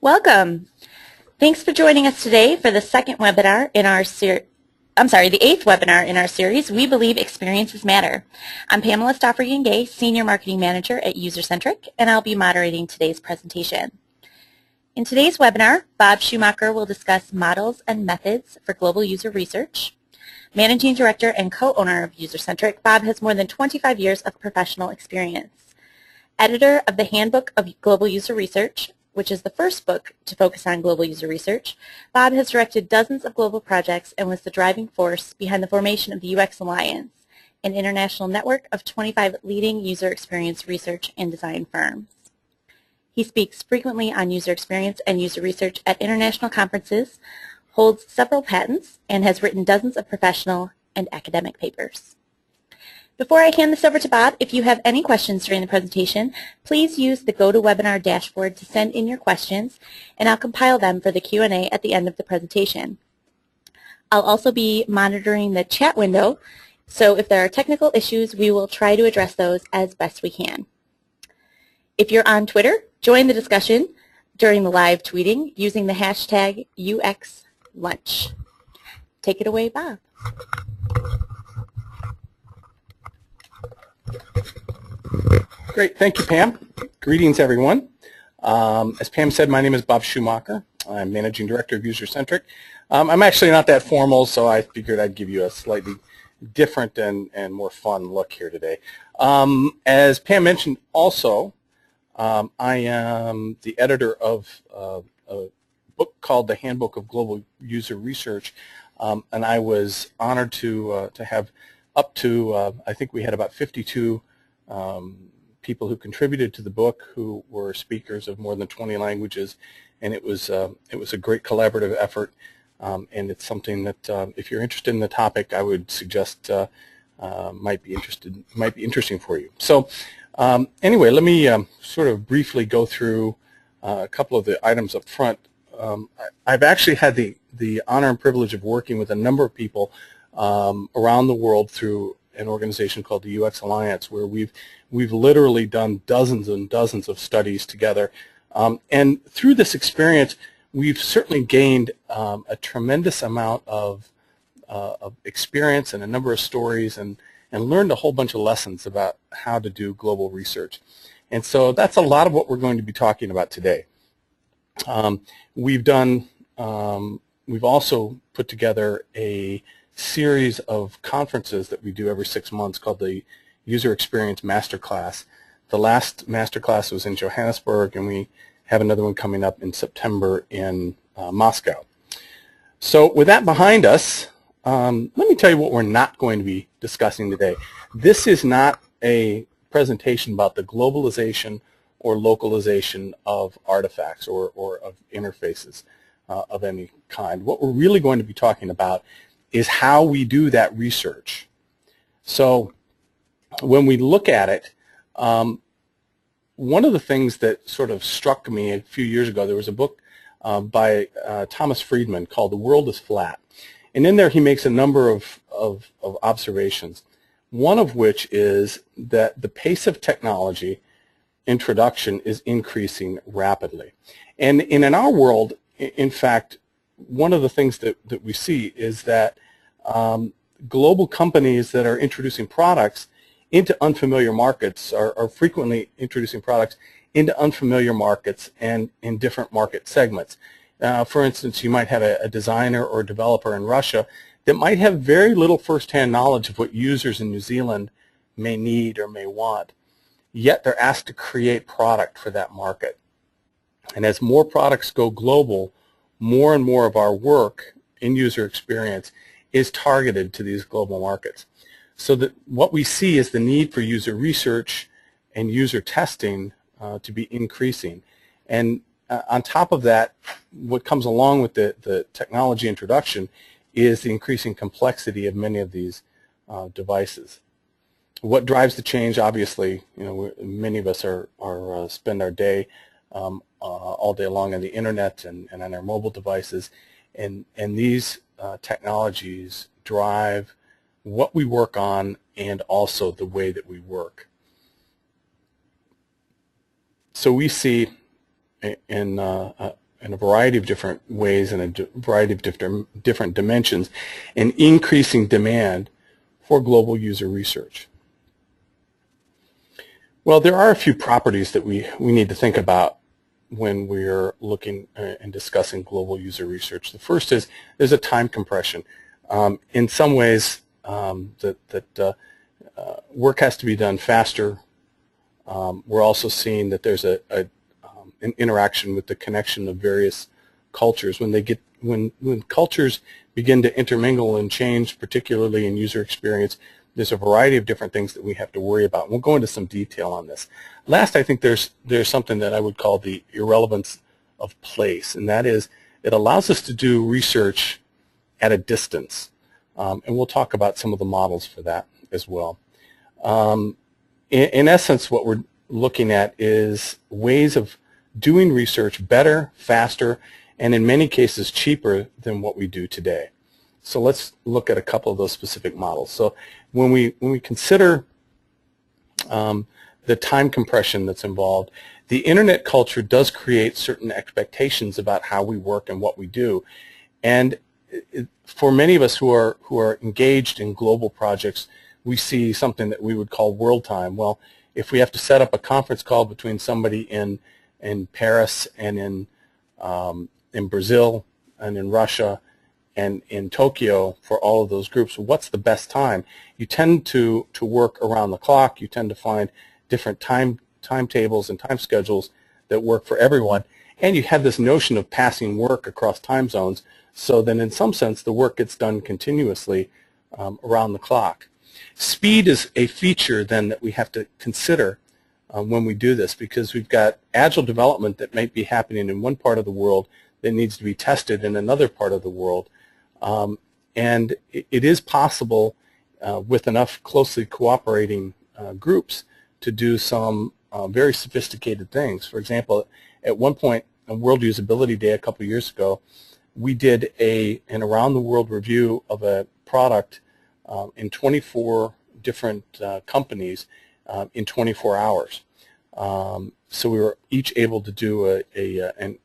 Welcome. Thanks for joining us today for the second webinar in our the eighth webinar in our series, We Believe Experiences Matter. I'm Pamela Stoffrigan-Gay, Senior Marketing Manager at UserCentric, and I'll be moderating today's presentation. In today's webinar, Bob Schumacher will discuss models and methods for global user research. Managing Director and co-owner of UserCentric, Bob has more than 25 years of professional experience. Editor of the Handbook of Global User Research, which is the first book to focus on global user research, Bob has directed dozens of global projects and was the driving force behind the formation of the UX Alliance, an international network of 25 leading user experience research and design firms. He speaks frequently on user experience and user research at international conferences, holds several patents, and has written dozens of professional and academic papers. Before I hand this over to Bob, if you have any questions during the presentation, please use the GoToWebinar dashboard to send in your questions, and I'll compile them for the Q&A at the end of the presentation. I'll also be monitoring the chat window, so if there are technical issues, we will try to address those as best we can. If you're on Twitter, join the discussion during the live tweeting using the hashtag UXLunch. Take it away, Bob. Great, thank you, Pam. Greetings, everyone. As Pam said, my name is Bob Schumacher. I'm Managing Director of UserCentric. I'm actually not that formal, so I figured I'd give you a slightly different and more fun look here today. As Pam mentioned also, I am the editor of a book called The Handbook of Global User Research, and I was honored to have up to, I think we had about 52 people who contributed to the book who were speakers of more than 20 languages, and it was a great collaborative effort, and it's something that if you're interested in the topic, I would suggest might be interesting for you. So anyway, let me sort of briefly go through a couple of the items up front. I've actually had the honor and privilege of working with a number of people around the world through an organization called the UX Alliance, where we've literally done dozens and dozens of studies together. And through this experience, we've certainly gained a tremendous amount of experience and a number of stories, and learned a whole bunch of lessons about how to do global research. And so that's a lot of what we're going to be talking about today. We've also put together a series of conferences that we do every 6 months called the User Experience Masterclass. The last Masterclass was in Johannesburg, and we have another one coming up in September in Moscow. So with that behind us, let me tell you what we're not going to be discussing today. This is not a presentation about the globalization or localization of artifacts or of interfaces of any kind. What we're really going to be talking about is how we do that research. So when we look at it, one of the things that sort of struck me a few years ago, there was a book by Thomas Friedman called The World is Flat. And in there he makes a number of observations, one of which is that the pace of technology introduction is increasing rapidly. And in our world, in fact, one of the things that we see is that global companies that are introducing products into unfamiliar markets are frequently introducing products into unfamiliar markets and in different market segments. For instance, you might have a designer or developer in Russia that might have very little first-hand knowledge of what users in New Zealand may need or may want, yet they're asked to create product for that market. And as more products go global, more and more of our work in user experience is targeted to these global markets. So that what we see is the need for user research and user testing to be increasing. And on top of that, what comes along with the technology introduction is the increasing complexity of many of these devices. What drives the change? Obviously, many of us spend our day all day long on the internet and on our mobile devices, and these technologies drive what we work on and also the way that we work. So we see in in a variety of different ways and a variety of different dimensions, and increasing demand for global user research. Well, there are a few properties that we need to think about when we're looking and discussing global user research. The first is there's a time compression. In some ways, work has to be done faster. We're also seeing that there's an interaction with the connection of various cultures. When cultures begin to intermingle and change, particularly in user experience, there's a variety of different things that we have to worry about. We'll go into some detail on this. Last, I think there's something that I would call the irrelevance of place, and that is it allows us to do research at a distance. And we'll talk about some of the models for that as well. In essence, what we're looking at is ways of doing research better, faster, and in many cases cheaper than what we do today. So let's look at a couple of those specific models. So when we consider the time compression that's involved, the internet culture does create certain expectations about how we work and what we do. And for many of us who are engaged in global projects, we see something that we would call world time. Well, if we have to set up a conference call between somebody in Paris and in Brazil and in Russia and in Tokyo for all of those groups, what's the best time? You tend to work around the clock. You tend to find different timetables and time schedules that work for everyone. And you have this notion of passing work across time zones, so then in some sense the work gets done continuously around the clock. Speed is a feature then that we have to consider when we do this, because we've got agile development that might be happening in one part of the world that needs to be tested in another part of the world. And it is possible with enough closely cooperating groups to do some very sophisticated things. For example, at one point on World Usability Day a couple years ago, we did an around the world review of a product in 24 different companies in 24 hours. So we were each able to do a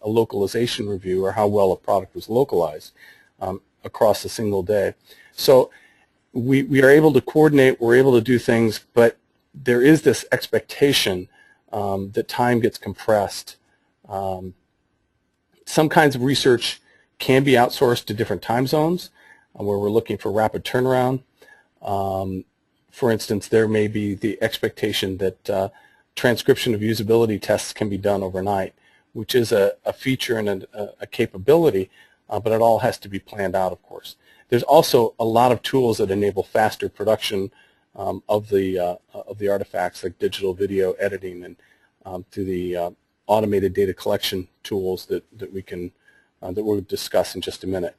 localization review, or how well a product was localized across a single day. So we are able to coordinate, we're able to do things, but there is this expectation that time gets compressed. Some kinds of research can be outsourced to different time zones where we're looking for rapid turnaround. For instance, there may be the expectation that transcription of usability tests can be done overnight, which is a feature and a capability, but it all has to be planned out, of course. There's also a lot of tools that enable faster production of the artifacts, like digital video editing and through the automated data collection tools that we'll discuss in just a minute.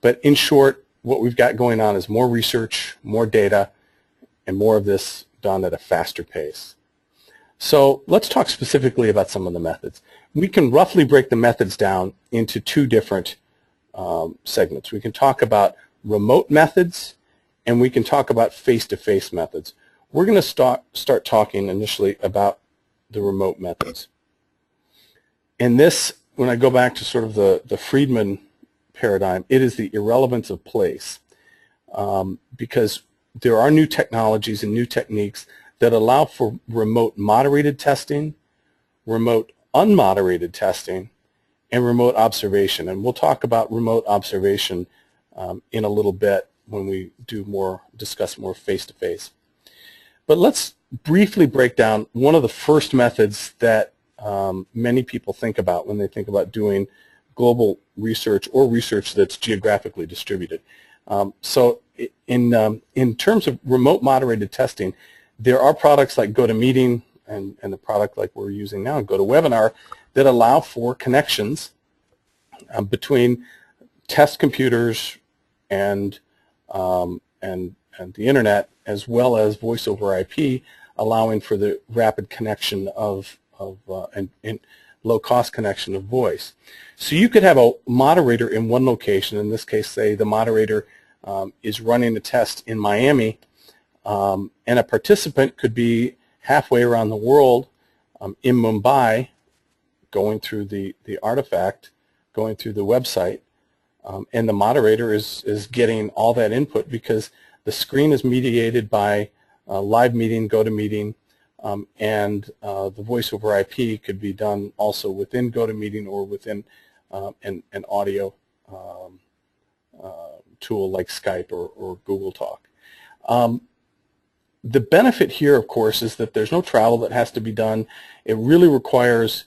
But in short, what we've got going on is more research, more data, and more of this done at a faster pace. So let's talk specifically about some of the methods. We can roughly break the methods down into two different segments. We can talk about remote methods, and we can talk about face-to-face methods. We're going to start talking initially about the remote methods. And this, when I go back to sort of the Friedman paradigm, it is the irrelevance of place, because there are new technologies and new techniques that allow for remote moderated testing, remote unmoderated testing, and remote observation. And we'll talk about remote observation in a little bit when we discuss more face-to-face. But let's briefly break down one of the first methods that many people think about when they think about doing global research or research that's geographically distributed. So in terms of remote moderated testing, there are products like GoToMeeting and the product like we're using now, GoToWebinar, that allow for connections between test computers and the internet, as well as voice over IP, allowing for the rapid connection and low-cost connection of voice. So you could have a moderator in one location. In this case, say the moderator is running a test in Miami, and a participant could be halfway around the world in Mumbai going through the artifact, going through the website, and the moderator is getting all that input because the screen is mediated by live meeting, GoToMeeting, and the voice over IP could be done also within GoToMeeting or within an audio tool like Skype or Google Talk. The benefit here, of course, is that there's no travel that has to be done. It really requires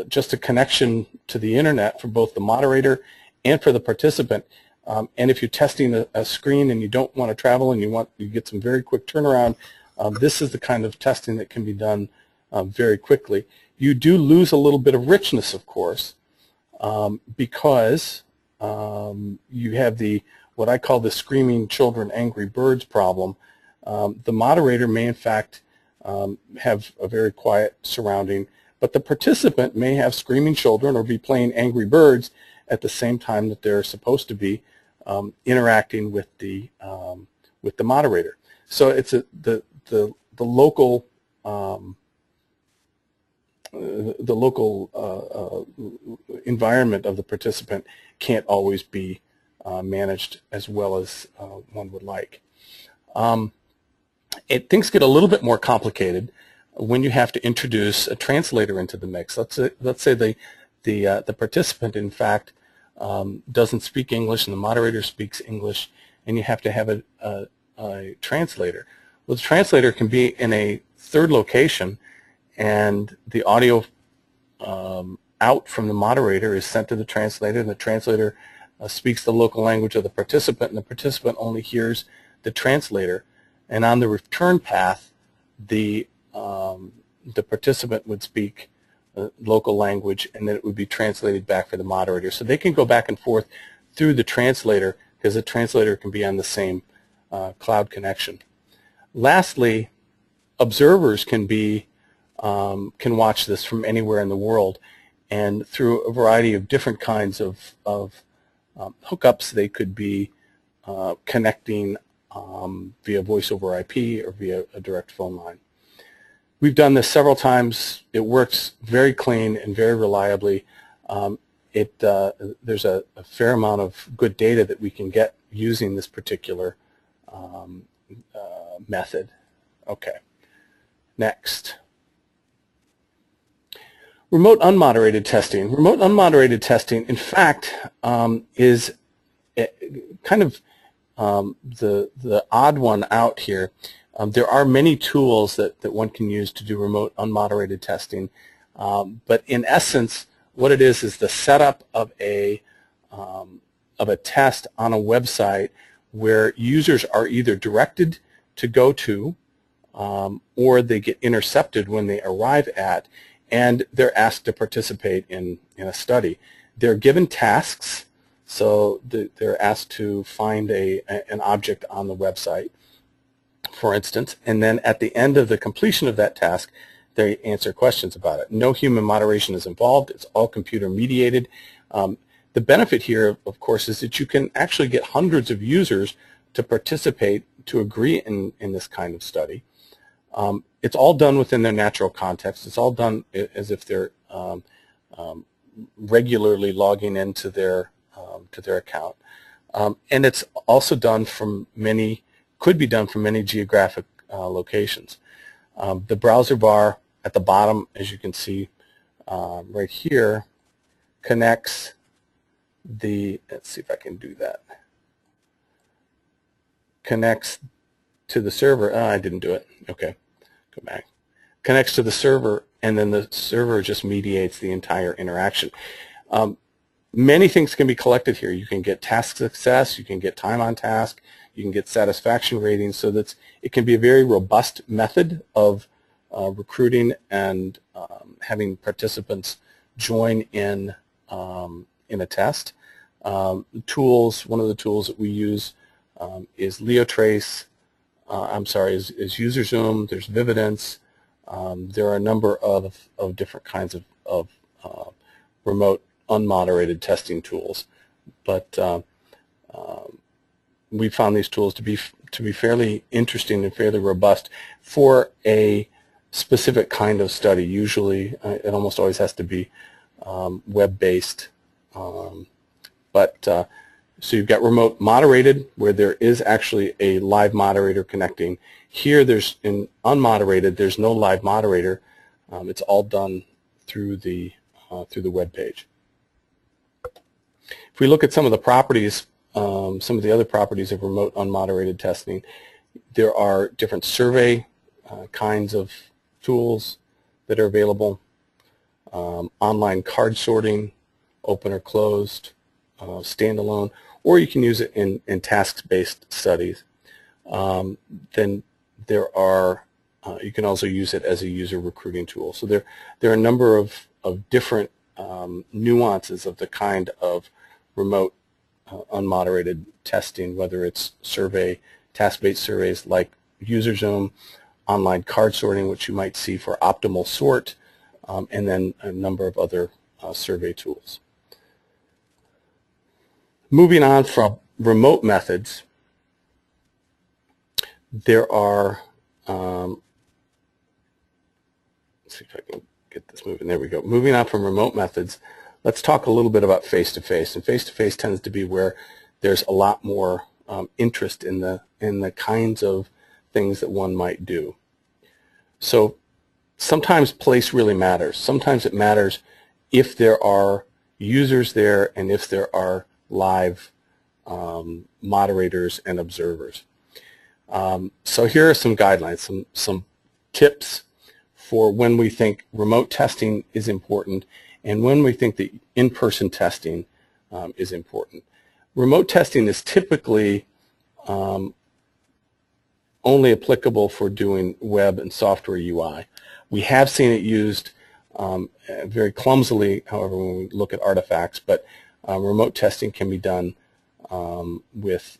just a connection to the internet for both the moderator and for the participant. And if you're testing a screen and you don't want to travel and you get some very quick turnaround, this is the kind of testing that can be done very quickly. You do lose a little bit of richness, of course, because you have what I call the screaming children, angry birds problem. The moderator may, in fact, have a very quiet surrounding, but the participant may have screaming children or be playing Angry Birds at the same time that they're supposed to be interacting with the moderator. So it's the local environment of the participant can't always be managed as well as one would like. Things get a little bit more complicated when you have to introduce a translator into the mix. Let's say the participant, in fact, doesn't speak English and the moderator speaks English, and you have to have a translator. Well, the translator can be in a third location, and the audio out from the moderator is sent to the translator, and the translator speaks the local language of the participant, and the participant only hears the translator. And on the return path, the participant would speak local language, and then it would be translated back for the moderator. So they can go back and forth through the translator because the translator can be on the same cloud connection. Lastly, observers can watch this from anywhere in the world, and through a variety of different kinds of hookups, they could be connecting via voice over IP or via a direct phone line. We've done this several times. It works very clean and very reliably. There's a fair amount of good data that we can get using this particular method. Okay, next. Remote unmoderated testing. Remote unmoderated testing, in fact, is kind of the odd one out here. There are many tools that one can use to do remote unmoderated testing, but in essence, what it is the setup of a test on a website where users are either directed to go to or they get intercepted when they arrive at, and they're asked to participate in a study. They're given tasks, so they're asked to find an object on the website, for instance, and then at the end of the completion of that task, they answer questions about it. No human moderation is involved. It's all computer mediated. The benefit here, of course, is that you can actually get hundreds of users to participate, to agree in this kind of study. It's all done within their natural context. It's all done as if they're regularly logging into their account, and it's also done from could be done from many geographic locations. The browser bar at the bottom, as you can see right here, connects let's see if I can do that. Connects to the server. I didn't do it. Okay, go back. Connects to the server, and then the server just mediates the entire interaction. Many things can be collected here. You can get task success, you can get time on task, you can get satisfaction ratings, so that it can be a very robust method of recruiting and having participants join in a test. Tools, one of the tools that we use is Leotrace, is UserZoom, there's Vividence. There are a number of different kinds of remote unmoderated testing tools, but we found these tools to be fairly interesting and fairly robust for a specific kind of study. Usually, it almost always has to be web-based. So you've got remote moderated, where there is actually a live moderator connecting. Here, there's in unmoderated, there's no live moderator. It's all done through the web page. If we look at some of the properties, some of the other properties of remote unmoderated testing, there are different survey kinds of tools that are available, online card sorting, open or closed, standalone, or you can use it in task-based studies. Then there are, you can also use it as a user recruiting tool. So there are a number of different nuances of the kind of remote unmoderated testing, whether it's survey, task-based surveys like UserZoom, online card sorting, which you might see for optimal sort, and then a number of other survey tools. Moving on from remote methods, there are, let's see if I can get this moving. There we go. Moving on from remote methods, let's talk a little bit about face-to-face. And face-to-face tends to be where there's a lot more interest in the kinds of things that one might do. So sometimes place really matters. Sometimes it matters if there are users there and if there are live moderators and observers. So here are some guidelines, some tips for when we think remote testing is important and when we think that in-person testing is important. Remote testing is typically only applicable for doing web and software UI. We have seen it used very clumsily, however, when we look at artifacts, but remote testing can be done with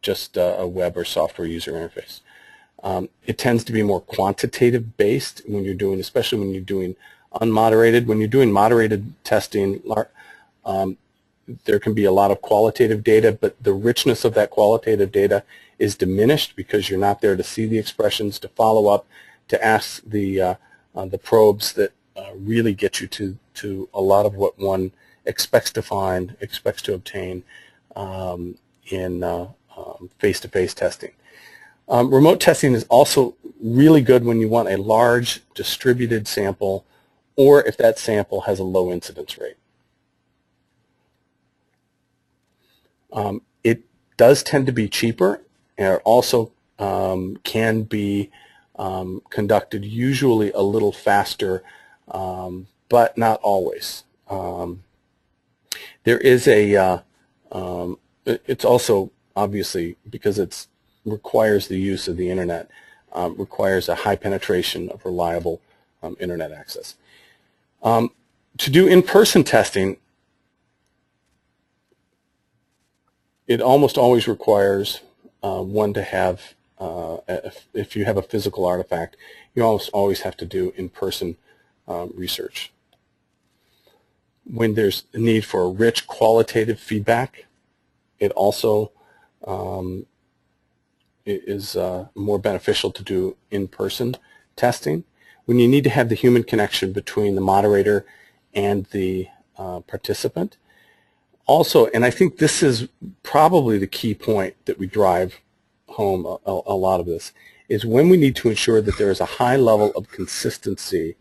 just a web or software user interface. It tends to be more quantitative based when you're doing, especially when you're doing unmoderated. When you're doing moderated testing, there can be a lot of qualitative data, but the richness of that qualitative data is diminished because you're not there to see the expressions, to follow up, to ask the probes that really get you to a lot of what one expects to find, expects to obtain in face-to-face testing. Remote testing is also really good when you want a large distributed sample or if that sample has a low incidence rate. It does tend to be cheaper, and it also can be conducted usually a little faster, but not always. There is a, it's also obviously, because it requires the use of the internet, requires a high penetration of reliable internet access. To do in-person testing, it almost always requires one to have, if you have a physical artifact, you almost always have to do in-person research. When there's a need for a rich qualitative feedback, it also is more beneficial to do in-person testing. When you need to have the human connection between the moderator and the participant. Also, and I think this is probably the key point that we drive home a lot of this, is when we need to ensure that there is a high level of consistency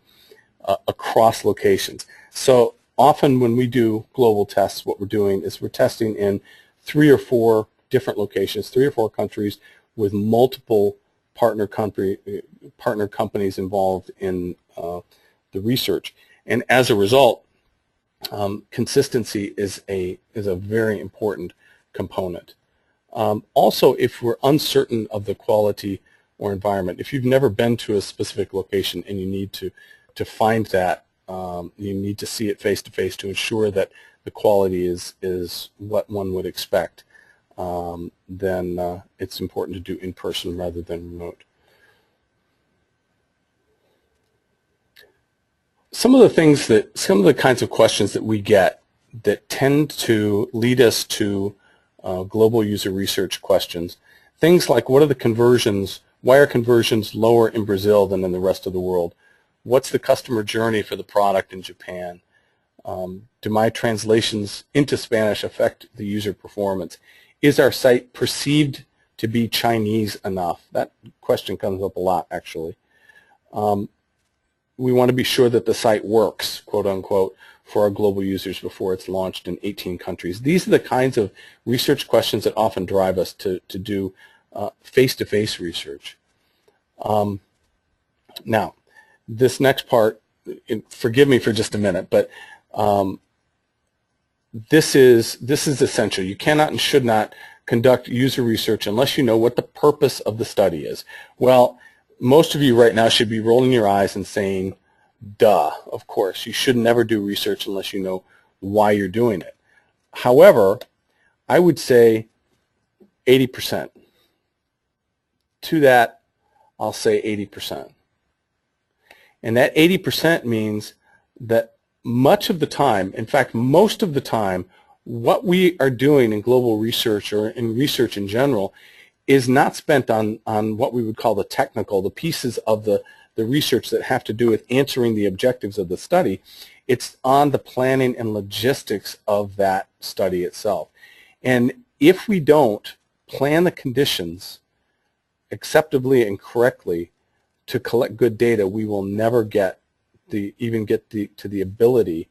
across locations. So often when we do global tests, what we're doing is we're testing in 3 or 4 different locations, 3 or 4 countries with multiple partner companies involved in the research. And as a result, consistency is a very important component. Also, if we're uncertain of the quality or environment, if you've never been to a specific location and you need to find that, you need to see it face to face to ensure that the quality is what one would expect, then it's important to do in person rather than remote. Some of the kinds of questions that we get that tend to lead us to global user research questions, things like what are the conversions Why are conversions lower in Brazil than in the rest of the world? What's the customer journey for the product in Japan? Do my translations into Spanish affect the user performance? Is our site perceived to be Chinese enough? That question comes up a lot, actually. We want to be sure that the site works, quote unquote, for our global users before it's launched in 18 countries. These are the kinds of research questions that often drive us to do face-to-face research. Now, this next part, forgive me for just a minute, but this is essential. You cannot and should not conduct user research unless you know what the purpose of the study is. Well, most of you right now should be rolling your eyes and saying, duh, of course. You should never do research unless you know why you're doing it. However, I would say 80%. To that, I'll say 80%. And that 80% means that much of the time, in fact, most of the time, what we are doing in global research or in research in general is not spent on what we would call the technical, the pieces of the research that have to do with answering the objectives of the study. It's on the planning and logistics of that study itself. And if we don't plan the conditions acceptably and correctly to collect good data, we will never get to the ability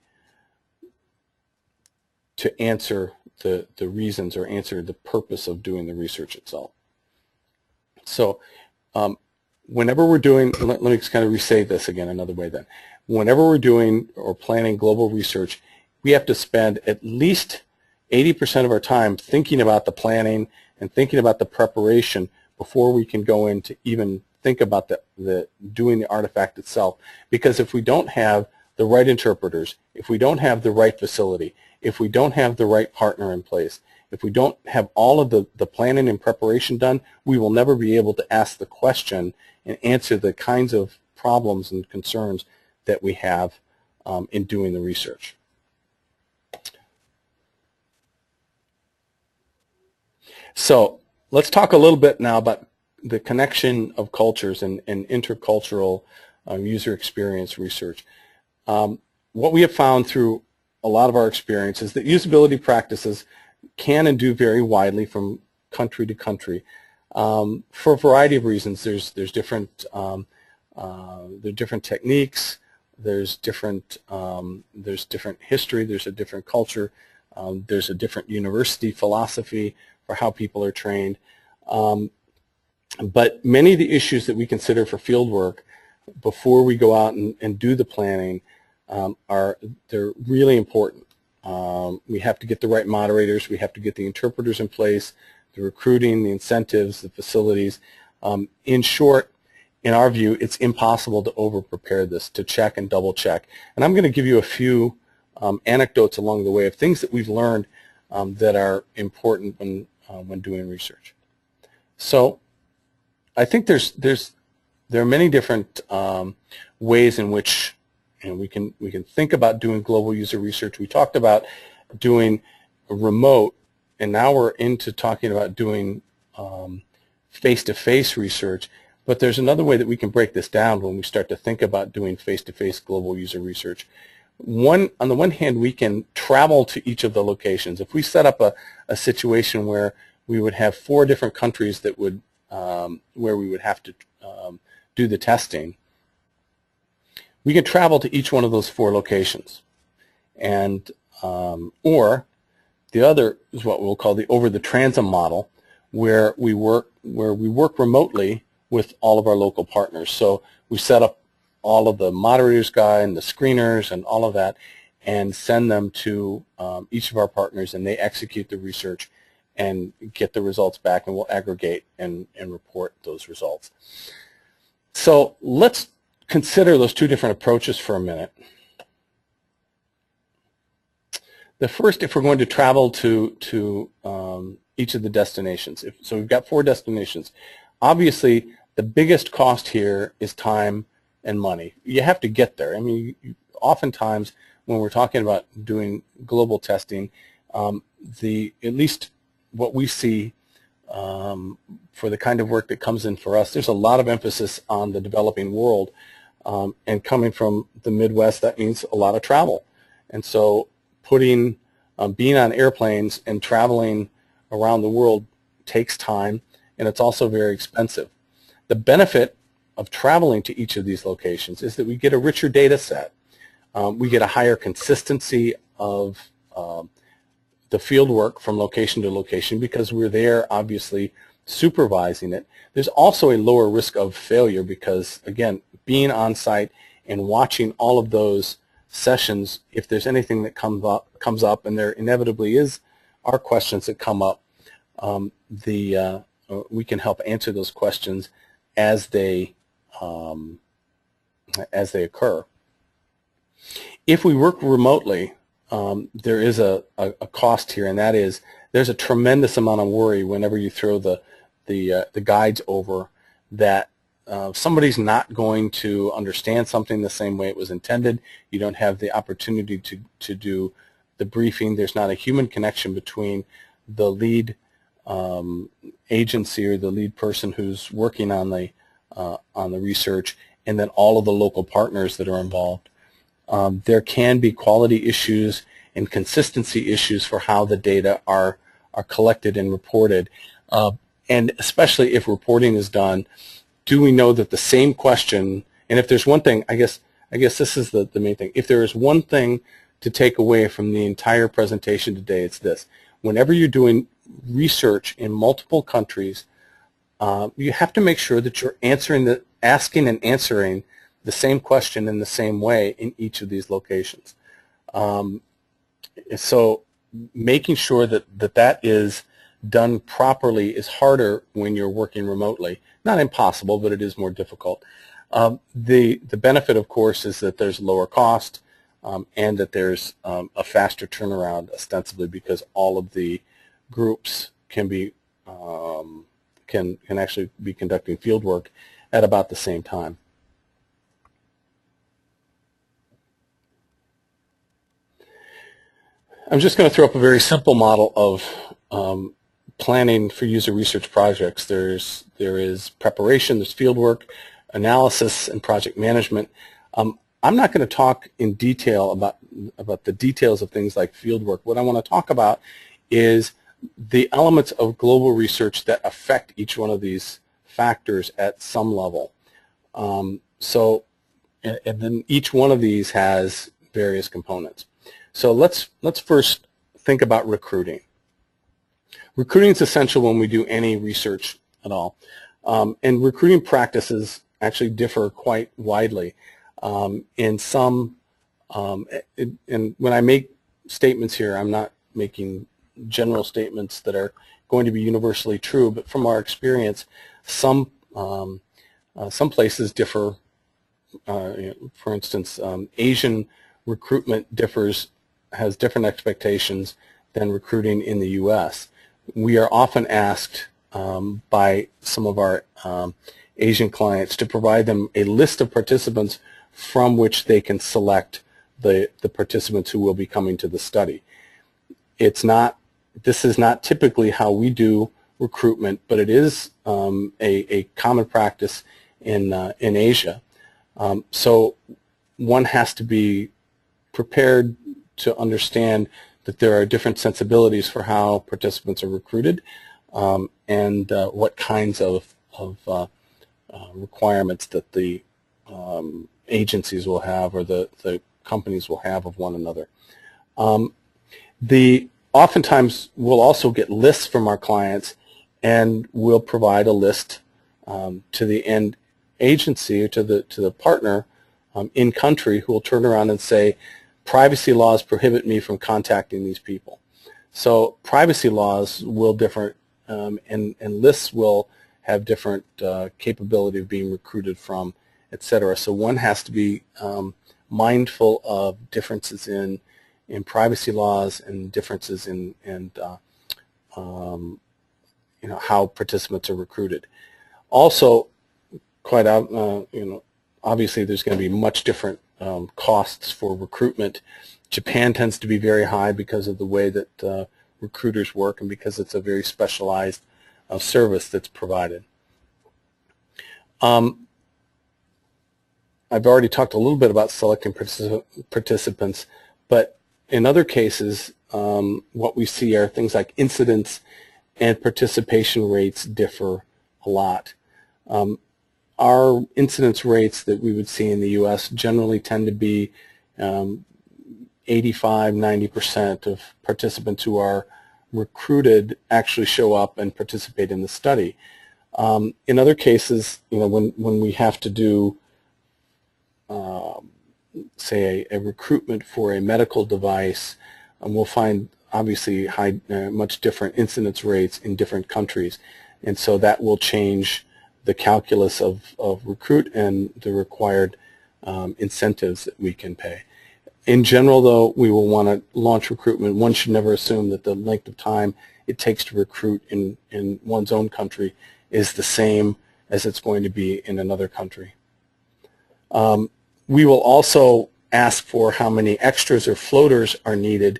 to answer the reasons or answer the purpose of doing the research itself. So whenever we're doing, let me just kind of restate this again another way then. Whenever we're doing or planning global research, we have to spend at least 80% of our time thinking about the planning and thinking about the preparation before we can go in to even think about doing the artifact itself. Because if we don't have the right interpreters, if we don't have the right facility, if we don't have the right partner in place, if we don't have all of the planning and preparation done, we will never be able to ask the question and answer the kinds of problems and concerns that we have in doing the research. So let's talk a little bit now about the connection of cultures and intercultural user experience research. What we have found through a lot of our experience is that usability practices can and do vary widely from country to country for a variety of reasons. There's different techniques. There's different history. There's a different culture. There's a different university philosophy for how people are trained. But many of the issues that we consider for field work before we go out and do the planning they're really important. We have to get the right moderators. We have to get the interpreters in place, the recruiting, the incentives, the facilities. In short, in our view, it's impossible to over-prepare this, to check and double-check. And I'm going to give you a few anecdotes along the way of things that we've learned that are important when doing research. So I think there are many different ways in which we can think about doing global user research. We talked about doing remote, and now we're into talking about doing face-to-face research. But there's another way that we can break this down when we start to think about doing face-to-face global user research. On the one hand, we can travel to each of the locations. If we set up a situation where we would have 4 different countries that would where we would have to do the testing, we can travel to each one of those 4 locations. And or the other is what we'll call the over-the-transom model, where we work remotely with all of our local partners. So we set up all of the moderators guide and the screeners and all of that and send them to each of our partners, and they execute the research and get the results back, and we'll aggregate and report those results. So let's consider those 2 different approaches for a minute. The first, if we're going to travel to each of the destinations. So we've got 4 destinations. Obviously, the biggest cost here is time and money. You have to get there. I mean, oftentimes when we're talking about doing global testing, at least what we see for the kind of work that comes in for us, there's a lot of emphasis on the developing world. And coming from the Midwest, that means a lot of travel. And so being on airplanes and traveling around the world takes time, and it's also very expensive. The benefit of traveling to each of these locations is that we get a richer data set. We get a higher consistency of the field work from location to location because we're there, obviously, supervising it. There's also a lower risk of failure because, again, being on site and watching all of those sessions, if there's anything that comes up, and there inevitably are questions that come up, we can help answer those questions as they occur. If we work remotely, there is a cost here, and that is there's a tremendous amount of worry whenever you throw the guides over that somebody's not going to understand something the same way it was intended. You don't have the opportunity to do the briefing. There's not a human connection between the lead agency or the lead person who's working on the research and then all of the local partners that are involved. There can be quality issues and consistency issues for how the data are collected and reported. And especially if reporting is done, do we know that the same question, and if there's one thing, I guess this is the main thing. If there is one thing to take away from the entire presentation today, it's this. Whenever you're doing research in multiple countries, you have to make sure that you're asking and answering the same question in the same way in each of these locations. So making sure that is done properly is harder when you're working remotely. Not impossible, but it is more difficult. The benefit, of course, is that there's lower cost and that there's a faster turnaround, ostensibly, because all of the groups can actually be conducting field work at about the same time. I'm just going to throw up a very simple model of planning for user research projects. There is preparation, there's field work, analysis, and project management. I'm not going to talk in detail about the details of things like field work. What I want to talk about is the elements of global research that affect each one of these factors at some level. And then each one of these has various components. So let's first think about recruiting. Recruiting is essential when we do any research at all. And recruiting practices actually differ quite widely. In some, and when I make statements here, I'm not making general statements that are going to be universally true, but from our experience, some places differ. For instance, Asian recruitment has different expectations than recruiting in the U.S. We are often asked by some of our Asian clients to provide them a list of participants from which they can select the participants who will be coming to the study. This is not typically how we do recruitment, but it is a common practice in Asia. So one has to be prepared to understand that there are different sensibilities for how participants are recruited and what kinds of requirements that the agencies will have or the companies will have of one another. Oftentimes we'll also get lists from our clients, and we'll provide a list to the end agency or to the partner in country who will turn around and say, privacy laws prohibit me from contacting these people. So privacy laws will differ, and lists will have different capability of being recruited from, etc. So one has to be mindful of differences in privacy laws and differences in how participants are recruited. Also, obviously there's going to be much different costs for recruitment. Japan tends to be very high because of the way that recruiters work and because it's a very specialized service that's provided. I've already talked a little bit about selecting participants, but in other cases, what we see are things like incidence and participation rates differ a lot. Our incidence rates that we would see in the U.S. generally tend to be 85–90% of participants who are recruited actually show up and participate in the study. In other cases, when we have to do, say, a recruitment for a medical device, we'll find obviously much different incidence rates in different countries, and so that will change the calculus of recruit and the required incentives that we can pay. In general, though, we will want to launch recruitment. One should never assume that the length of time it takes to recruit in one's own country is the same as it's going to be in another country. We will also ask for how many extras or floaters are needed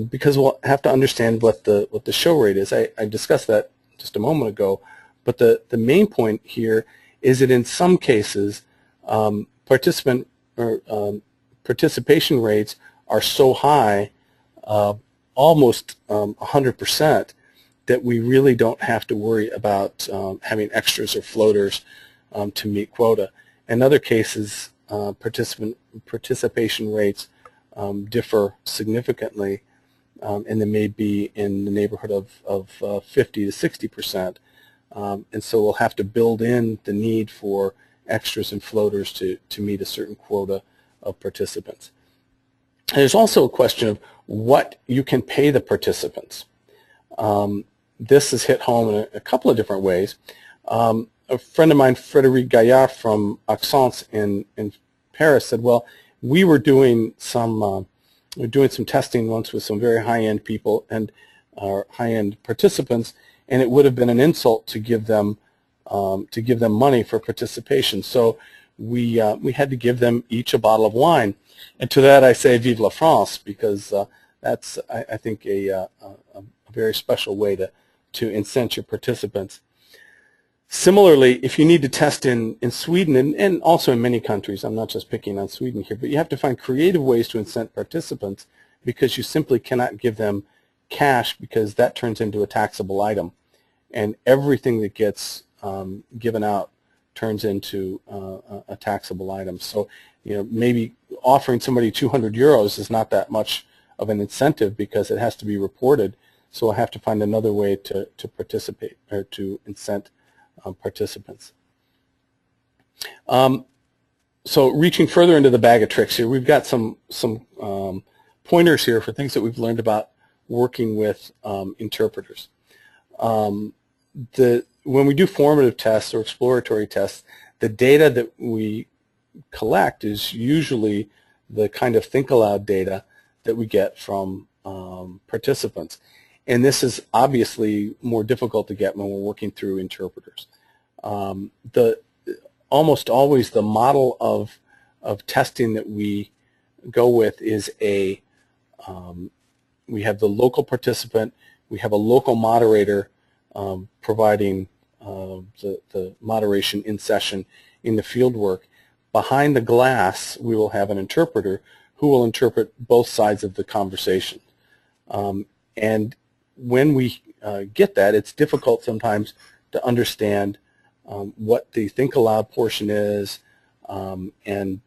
because we'll have to understand what the show rate is. I discussed that just a moment ago, but the main point here is that in some cases participation rates are so high, almost 100%, that we really don't have to worry about having extras or floaters to meet quota. In other cases, participation rates differ significantly, and they may be in the neighborhood of 50–60%. And so we'll have to build in the need for extras and floaters to meet a certain quota of participants. And there's also a question of what you can pay the participants. This is hit home in a couple of different ways. A friend of mine, Frédéric Gaillard from Accents in Paris, said, well, we were doing some testing once with some very high-end people and high-end participants, and it would have been an insult to give them money for participation. So we had to give them each a bottle of wine. And to that I say, vive la France, because that's, I think, a very special way to incent your participants. Similarly, if you need to test in Sweden and also in many countries, I'm not just picking on Sweden here, but you have to find creative ways to incent participants because you simply cannot give them cash because that turns into a taxable item. And everything that gets given out turns into a taxable item. So, maybe offering somebody 200 euros is not that much of an incentive because it has to be reported. So I have to find another way to participate or to incent participants. So reaching further into the bag of tricks here, we've got some pointers here for things that we've learned about working with interpreters. When we do formative tests or exploratory tests, the data that we collect is usually the kind of think aloud data that we get from participants. And this is obviously more difficult to get when we're working through interpreters. Almost always the model of testing that we go with is we have the local participant, we have a local moderator providing the moderation in session in the field work. Behind the glass, we will have an interpreter who will interpret both sides of the conversation. And when we get that, it's difficult sometimes to understand what the think aloud portion is and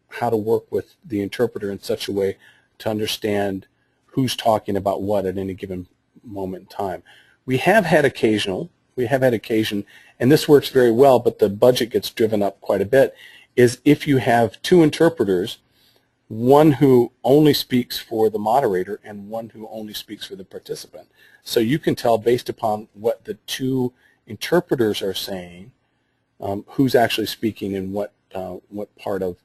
how to work with the interpreter in such a way to understand who's talking about what at any given moment in time. We have had occasion, and this works very well, but the budget gets driven up quite a bit, is if you have two interpreters, one who only speaks for the moderator and one who only speaks for the participant. So you can tell based upon what the two interpreters are saying who's actually speaking and what part of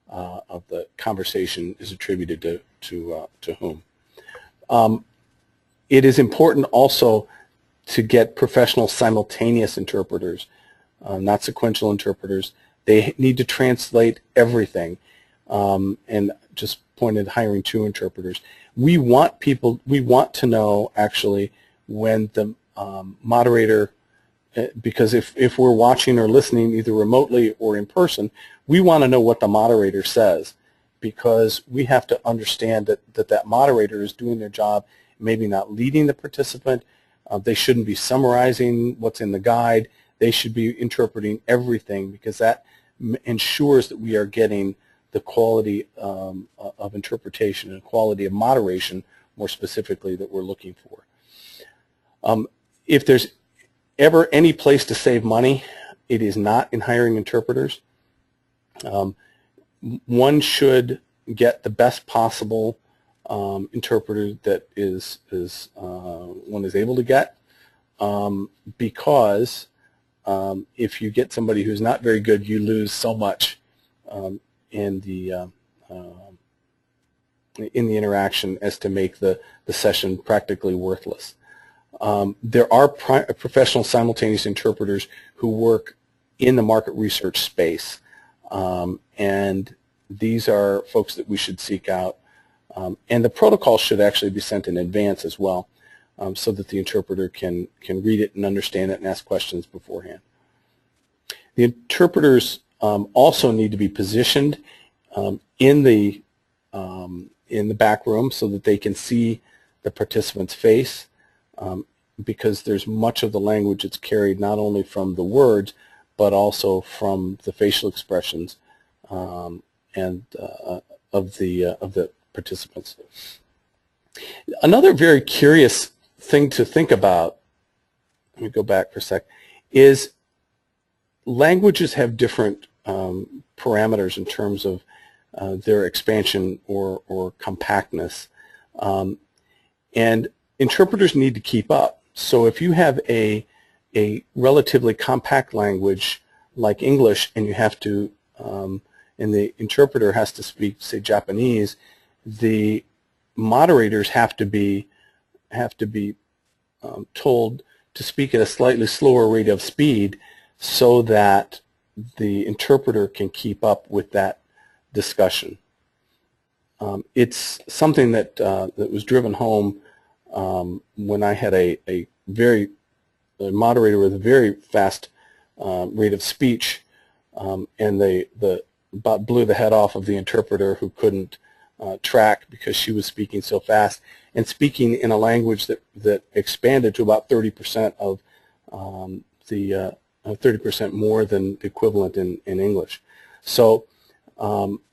the conversation is attributed to whom. It is important also to get professional simultaneous interpreters, not sequential interpreters. They need to translate everything. And just pointed hiring two interpreters. We want to know actually when the moderator, because if we're watching or listening either remotely or in person, we want to know what the moderator says, because we have to understand that moderator is doing their job, maybe not leading the participant. They shouldn't be summarizing what's in the guide. They should be interpreting everything, because that ensures that we are getting the quality of interpretation and quality of moderation, more specifically, that we're looking for. If there's ever any place to save money, it is not in hiring interpreters. One should get the best possible interpreter that one is able to get, because if you get somebody who's not very good, you lose so much in the interaction as to make the session practically worthless. There are professional simultaneous interpreters who work in the market research space, and these are folks that we should seek out. And the protocol should actually be sent in advance as well, so that the interpreter can read it and understand it and ask questions beforehand. The interpreters also need to be positioned in the back room so that they can see the participant's face, because there's much of the language that's carried not only from the words but also from the facial expressions and of the participants. Another very curious thing to think about, let me go back for a sec, is languages have different parameters in terms of their expansion or compactness, and interpreters need to keep up. So if you have a relatively compact language like English, and you have to and the interpreter has to speak, say, Japanese, the moderators have to be told to speak at a slightly slower rate of speed so that the interpreter can keep up with that discussion. It's something that was driven home when I had a moderator with a very fast rate of speech, and they about blew the head off of the interpreter, who couldn't track because she was speaking so fast and speaking in a language that expanded to about 30% of 30% more than the equivalent in English. So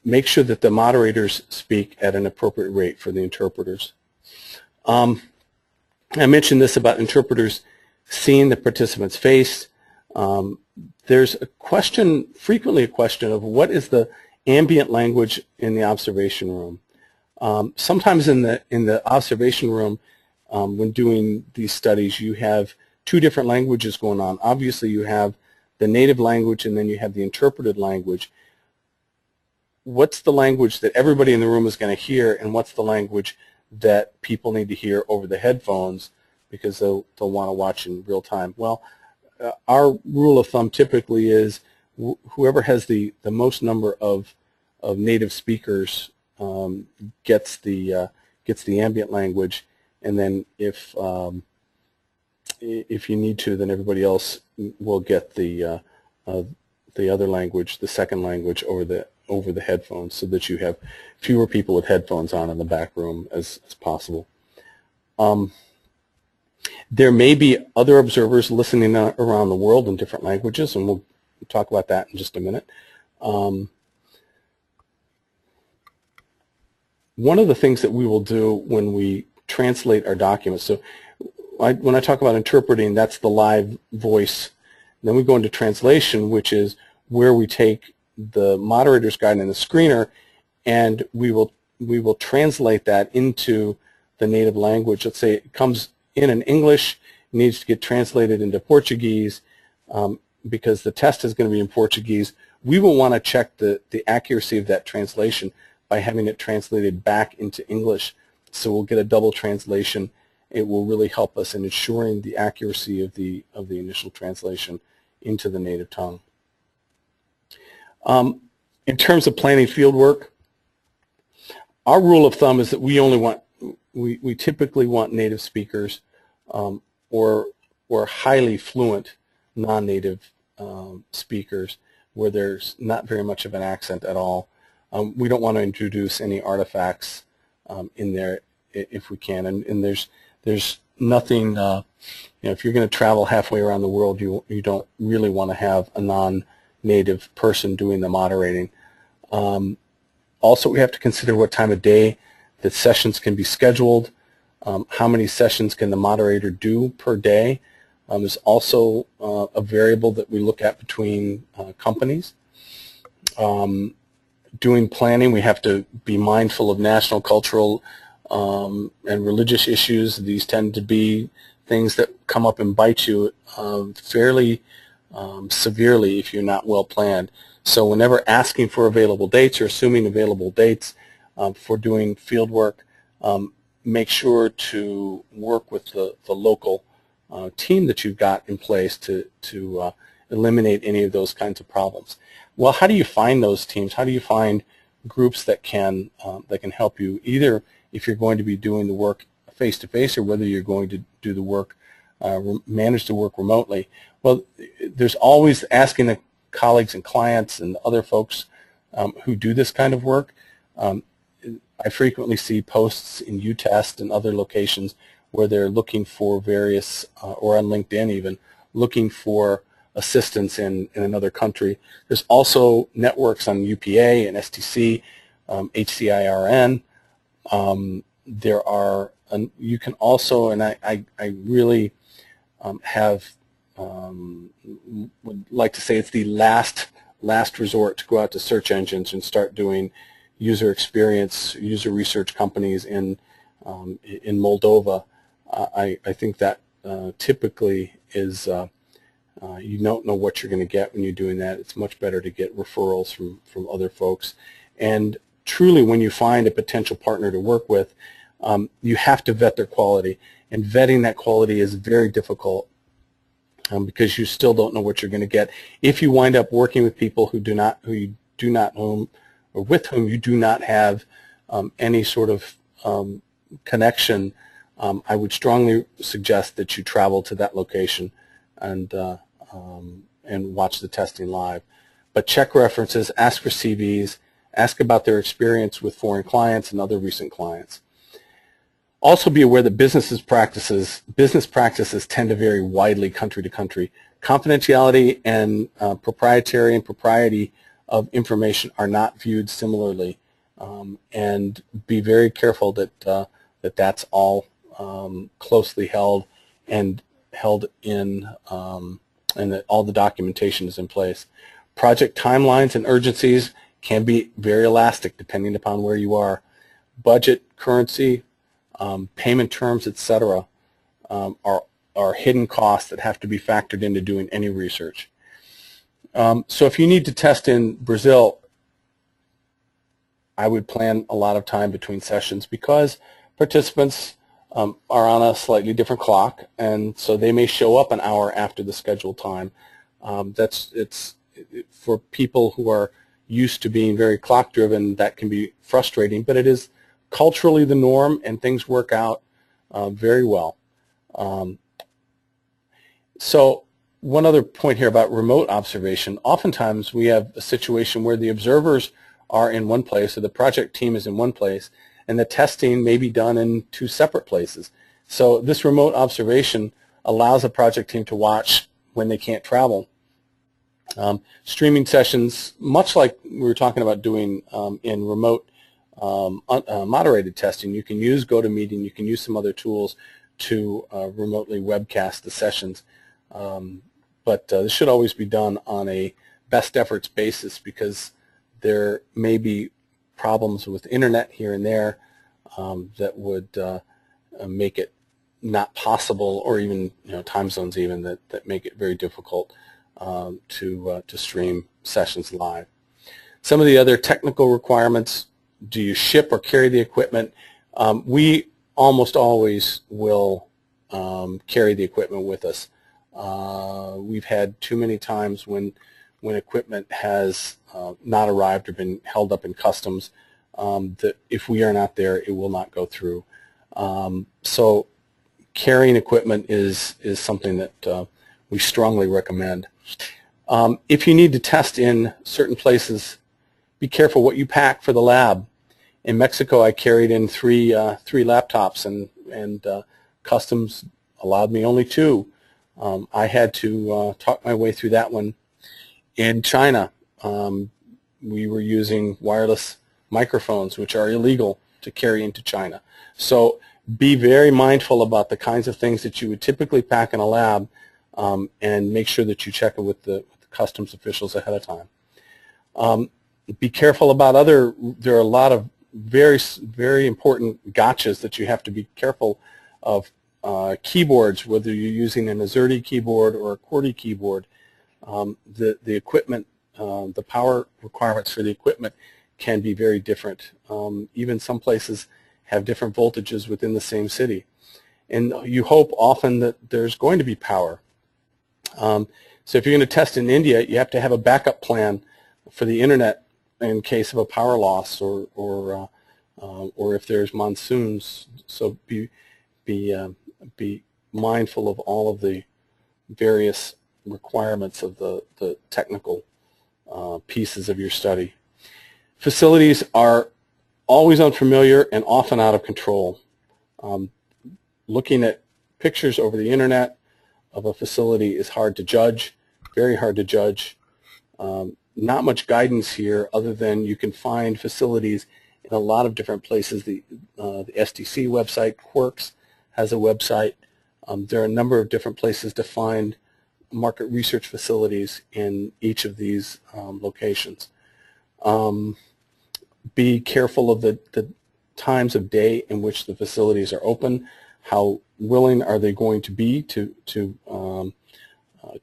make sure that the moderators speak at an appropriate rate for the interpreters. I mentioned this about interpreters seeing the participant's face. There's frequently a question of what is the ambient language in the observation room. Sometimes in the observation room, when doing these studies, you have two different languages going on. Obviously, you have the native language, and then you have the interpreted language. What's the language that everybody in the room is going to hear, and what's the language that people need to hear over the headphones because they'll want to watch in real time? Well, our rule of thumb typically is whoever has the most number of native speakers gets the ambient language, and then if you need to, then everybody else will get the other language, the second language, over the headphones, so that you have fewer people with headphones on in the back room as possible. There may be other observers listening around the world in different languages, and we'll talk about that in just a minute. One of the things that we will do when we translate our documents, so when I talk about interpreting, that's the live voice. Then we go into translation, which is where we take the moderator's guide and the screener, and we will translate that into the native language. Let's say it comes in English, needs to get translated into Portuguese, because the test is going to be in Portuguese. We will want to check the accuracy of that translation by having it translated back into English. So we'll get a double translation. It will really help us in ensuring the accuracy of the initial translation into the native tongue. In terms of planning field work, our rule of thumb is that we typically want native speakers, or or highly fluent non-native speakers where there's not very much of an accent at all. We don't want to introduce any artifacts in there if we can, and there's nothing, if you're going to travel halfway around the world, you don't really want to have a non-native person doing the moderating. Also, we have to consider what time of day that sessions can be scheduled. How many sessions can the moderator do per day is also a variable that we look at between companies. Doing planning, we have to be mindful of national, cultural, and religious issues. These tend to be things that come up and bite you fairly severely if you're not well planned. So whenever asking for available dates or assuming available dates for doing field work, make sure to work with the local team that you've got in place to eliminate any of those kinds of problems. Well, how do you find those teams? How do you find groups that can help you, either if you're going to be doing the work face-to-face or whether you're going to do the work, manage the work remotely? Well, there's always asking the colleagues and clients and other folks who do this kind of work. I frequently see posts in UTest and other locations where they're looking for various, or on LinkedIn even, looking for assistance in another country. There's also networks on UPA and STC, HCIRN. There are, you can also, and I really would like to say it's the last resort to go out to search engines and start doing user experience, user research companies in Moldova. I think that typically is, you don't know what you're going to get when you're doing that. It's much better to get referrals from other folks. And truly, when you find a potential partner to work with, you have to vet their quality. And vetting that quality is very difficult because you still don't know what you're going to get. If you wind up working with people with whom you do not have any sort of connection, I would strongly suggest that you travel to that location and watch the testing live. But check references, ask for CVs, ask about their experience with foreign clients and other recent clients. Also be aware that business practices tend to vary widely country to country. Confidentiality and propriety of information are not viewed similarly, and be very careful that that's all closely held and held in, and that all the documentation is in place. Project timelines and urgencies can be very elastic depending upon where you are. Budget, currency, payment terms, etc., are hidden costs that have to be factored into doing any research. So if you need to test in Brazil, I would plan a lot of time between sessions because participants are on a slightly different clock, and so they may show up an hour after the scheduled time. It's for people who are used to being very clock driven, that can be frustrating, but it is culturally the norm, and things work out very well. So one other point here about remote observation. Oftentimes we have a situation where the observers are in one place, or the project team is in one place, and the testing may be done in two separate places. So this remote observation allows a project team to watch when they can't travel. Streaming sessions, much like we were talking about doing in remote moderated testing, you can use GoToMeeting, you can use some other tools to remotely webcast the sessions. But this should always be done on a best efforts basis because there may be problems with internet here and there that would make it not possible, or even time zones even that make it very difficult to stream sessions live. Some of the other technical requirements: do you ship or carry the equipment? We almost always will carry the equipment with us. We've had too many times when equipment has not arrived or been held up in customs that if we are not there, it will not go through. So carrying equipment is something that we strongly recommend. If you need to test in certain places, be careful what you pack for the lab. In Mexico, I carried in three laptops, and customs allowed me only two. I had to talk my way through that one. In China, we were using wireless microphones, which are illegal to carry into China. So be very mindful about the kinds of things that you would typically pack in a lab, and make sure that you check it with the customs officials ahead of time. Be careful about there are a lot of very important gotchas that you have to be careful of. Keyboards, whether you're using an AZERTY keyboard or a QWERTY keyboard, the equipment, the power requirements for the equipment can be very different. Even some places have different voltages within the same city. And you hope often that there's going to be power. So if you're going to test in India, you have to have a backup plan for the internet in case of a power loss or if there's monsoons. So be mindful of all of the various requirements of the technical pieces of your study. Facilities are always unfamiliar and often out of control. Looking at pictures over the internet of a facility is hard to judge, very hard to judge. Not much guidance here other than you can find facilities in a lot of different places. The SDC website, Quirks, has a website. There are a number of different places to find market research facilities in each of these locations. Be careful of the times of day in which the facilities are open. How willing are they going to be to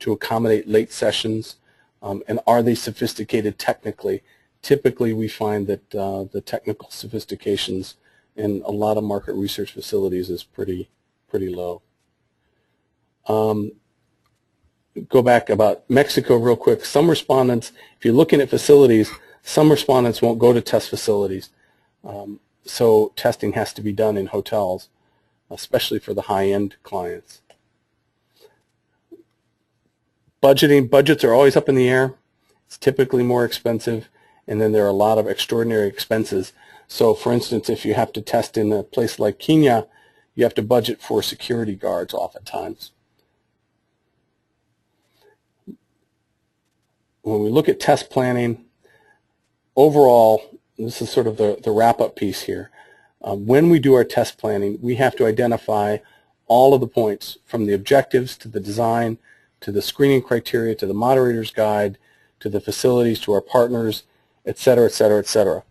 accommodate late sessions, and are they sophisticated technically? Typically, we find that the technical sophistications in a lot of market research facilities is pretty low. Go back about Mexico real quick. Some respondents, if you're looking at facilities, some respondents won't go to test facilities. So testing has to be done in hotels, especially for the high-end clients. Budgets are always up in the air. It's typically more expensive, and then there are a lot of extraordinary expenses. So for instance, if you have to test in a place like Kenya, you have to budget for security guards oftentimes. When we look at test planning, overall, this is sort of the wrap-up piece here. When we do our test planning, we have to identify all of the points, from the objectives to the design, to the screening criteria, to the moderator's guide, to the facilities, to our partners, et cetera, et cetera, et cetera.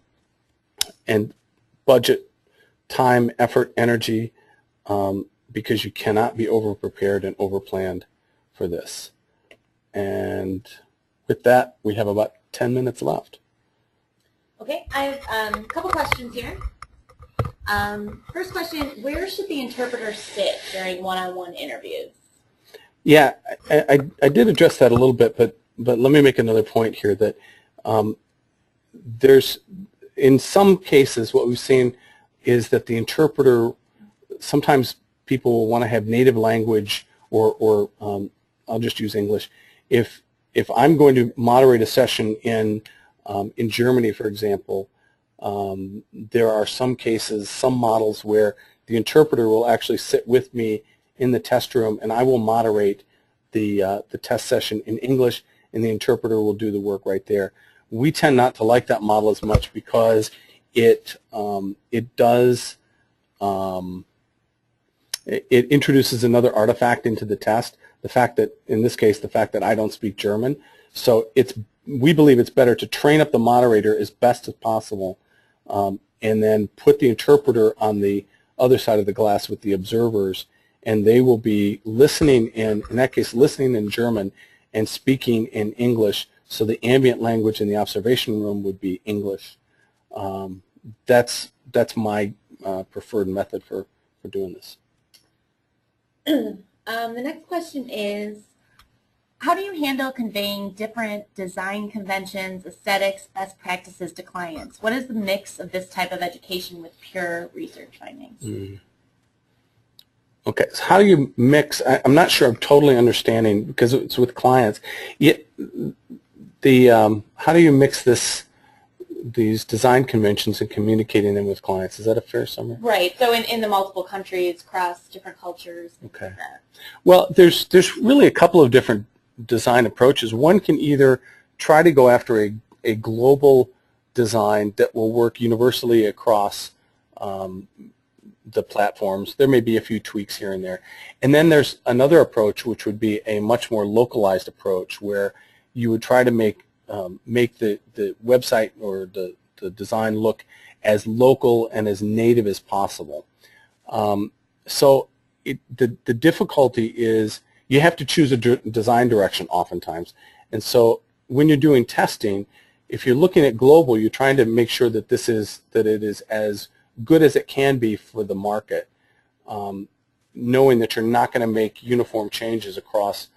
And budget, time, effort, energy, because you cannot be over-prepared and over-planned for this. And with that, we have about 10 minutes left. Okay, I have a couple questions here. First question, where should the interpreter sit during one-on-one interviews? Yeah, I did address that a little bit, but let me make another point here that there's, in some cases, what we've seen is that the interpreter, sometimes people will want to have native language or I'll just use English. If I'm going to moderate a session in Germany, for example, there are some cases, some models where the interpreter will actually sit with me in the test room, and I will moderate the test session in English, and the interpreter will do the work right there. We tend not to like that model as much because it introduces another artifact into the test. The fact that, in this case, the fact that I don't speak German. So we believe it's better to train up the moderator as best as possible, and then put the interpreter on the other side of the glass with the observers, and they will be listening in that case, listening in German and speaking in English, so the ambient language in the observation room would be English. That's my preferred method for doing this. The next question is, how do you handle conveying different design conventions, aesthetics, best practices to clients? What is the mix of this type of education with pure research findings? Okay, so how do you mix? I'm not sure I'm totally understanding because it's with clients. How do you mix these design conventions and communicating them with clients? Is that a fair summary? Right. So in the multiple countries, across different cultures. Okay. Well, there's really a couple of different design approaches. One can either try to go after a global design that will work universally across the platforms. There may be a few tweaks here and there. And then there's another approach, which would be a much more localized approach, where you would try to make the website or the design look as local and as native as possible. So the difficulty is you have to choose a design direction oftentimes. And so when you're doing testing, if you're looking at global, you're trying to make sure that it is as good as it can be for the market, knowing that you're not going to make uniform changes across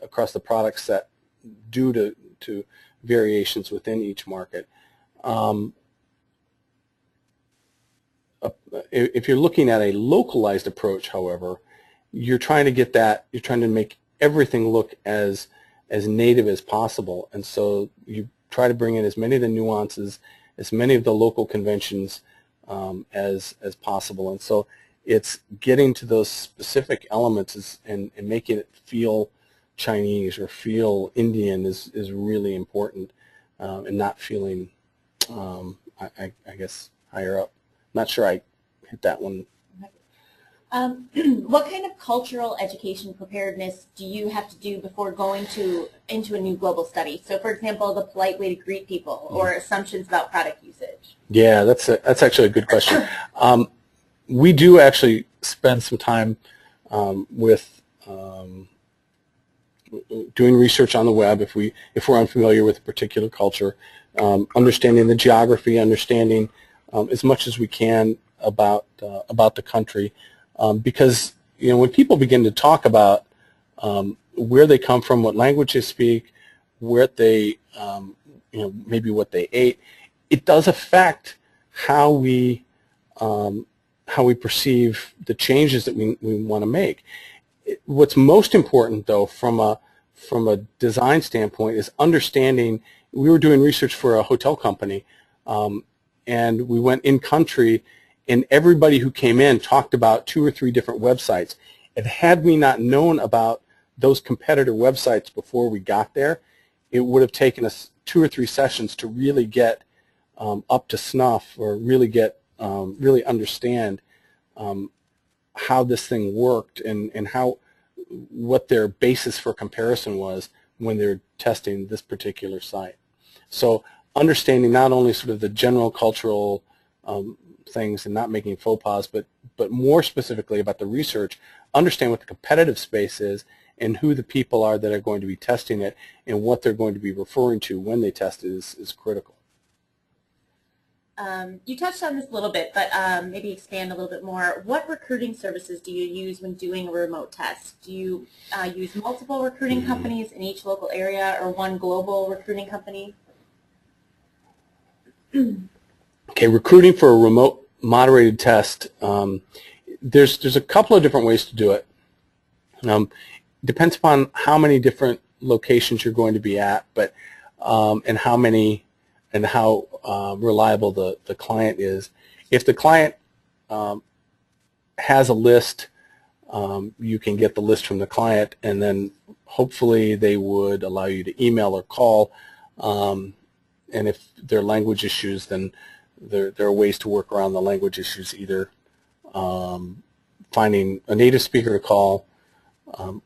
across the product set due to variations within each market. If you're looking at a localized approach, however, you're trying to make everything look as native as possible, and so you try to bring in as many of the nuances, as many of the local conventions as possible. And so it's getting to those specific elements and making it feel Chinese or feel Indian is really important, and not feeling, I guess, higher up. Not sure I hit that one. What kind of cultural education preparedness do you have to do before going into a new global study? So, for example, the polite way to greet people or assumptions about product usage. Yeah, that's actually a good question. We do actually spend some time with doing research on the web if we're unfamiliar with a particular culture, understanding the geography, understanding as much as we can about the country, because when people begin to talk about where they come from, what language they speak, where they maybe what they ate, it does affect how we perceive the changes that we want to make. What's most important, though, from a design standpoint, is understanding. We were doing research for a hotel company, and we went in country, and everybody who came in talked about 2 or 3 different websites. And had we not known about those competitor websites before we got there, it would have taken us 2 or 3 sessions to really get up to snuff, or really understand how this thing worked and what their basis for comparison was when they're testing this particular site. So understanding not only sort of the general cultural things and not making faux pas, but more specifically about the research, understand what the competitive space is and who the people are that are going to be testing it and what they're going to be referring to when they test it is critical. You touched on this a little bit, but maybe expand a little bit more. What recruiting services do you use when doing a remote test? Do you use multiple recruiting companies in each local area, or one global recruiting company? Okay, recruiting for a remote moderated test, there's a couple of different ways to do it. Depends upon how many different locations you're going to be at, but and how reliable the client is. If the client has a list, you can get the list from the client, and then hopefully they would allow you to email or call. And if there are language issues, then there are ways to work around the language issues, either finding a native speaker to call,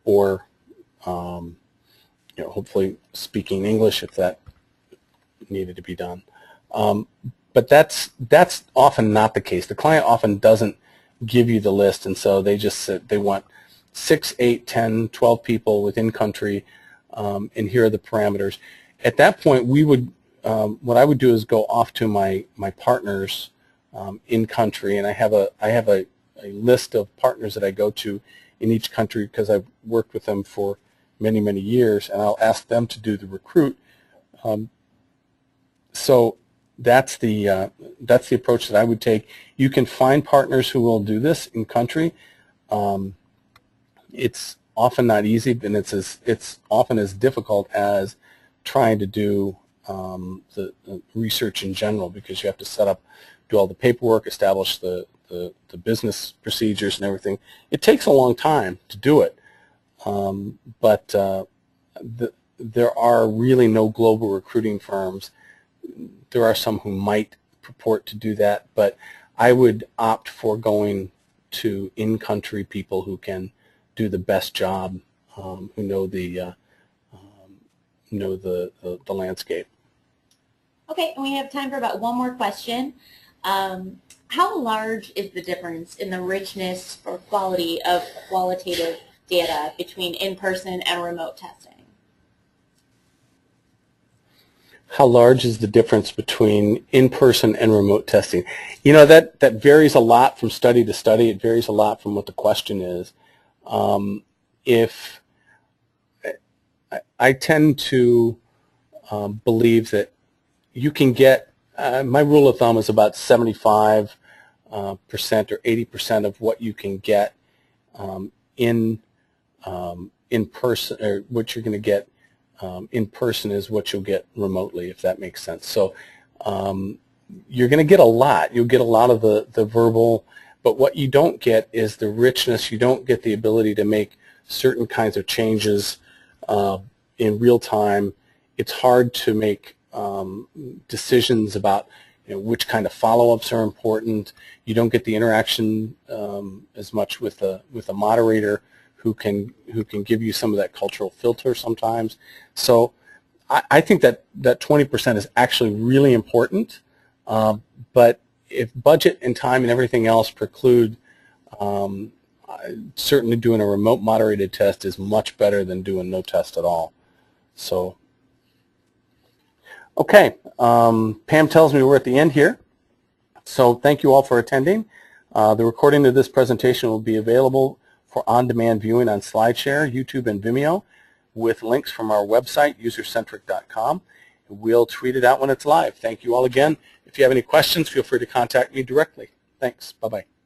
or hopefully speaking English if that needed to be done. But that's often not the case. The client often doesn't give you the list, and so they just said they want 6, 8, 10, 12 people within country, and here are the parameters. At that point, what I would do is go off to my partners in country, and I have a list of partners that I go to in each country because I've worked with them for many, many years, and I'll ask them to do the recruit. So that's the approach that I would take. You can find partners who will do this in country. it's often not easy, and it's often as difficult as trying to do the research in general, because you have to set up, do all the paperwork, establish the business procedures and everything. It takes a long time to do it, but there are really no global recruiting firms. There are some who might purport to do that, but I would opt for going to in-country people who can do the best job, who know the landscape. Okay, and we have time for about one more question. How large is the difference in the richness or quality of qualitative data between in-person and remote testing? How large is the difference between in-person and remote testing? You know, that varies a lot from study to study. It varies a lot from what the question is. If I tend to believe that you can get, my rule of thumb is about 75% or 80% of what you can get in person, or what you're going to get in person is what you'll get remotely, if that makes sense. So you're going to get a lot. You'll get a lot of the verbal, but what you don't get is the richness. You don't get the ability to make certain kinds of changes in real time. It's hard to make decisions about, you know, which kind of follow-ups are important. You don't get the interaction as much with a moderator who can give you some of that cultural filter sometimes. So I think that 20% is actually really important, but if budget and time and everything else preclude, certainly doing a remote moderated test is much better than doing no test at all. So, okay, Pam tells me we're at the end here. So thank you all for attending. The recording of this presentation will be available for on-demand viewing on SlideShare, YouTube, and Vimeo, with links from our website, usercentric.com. We'll tweet it out when it's live. Thank you all again. If you have any questions, feel free to contact me directly. Thanks. Bye-bye.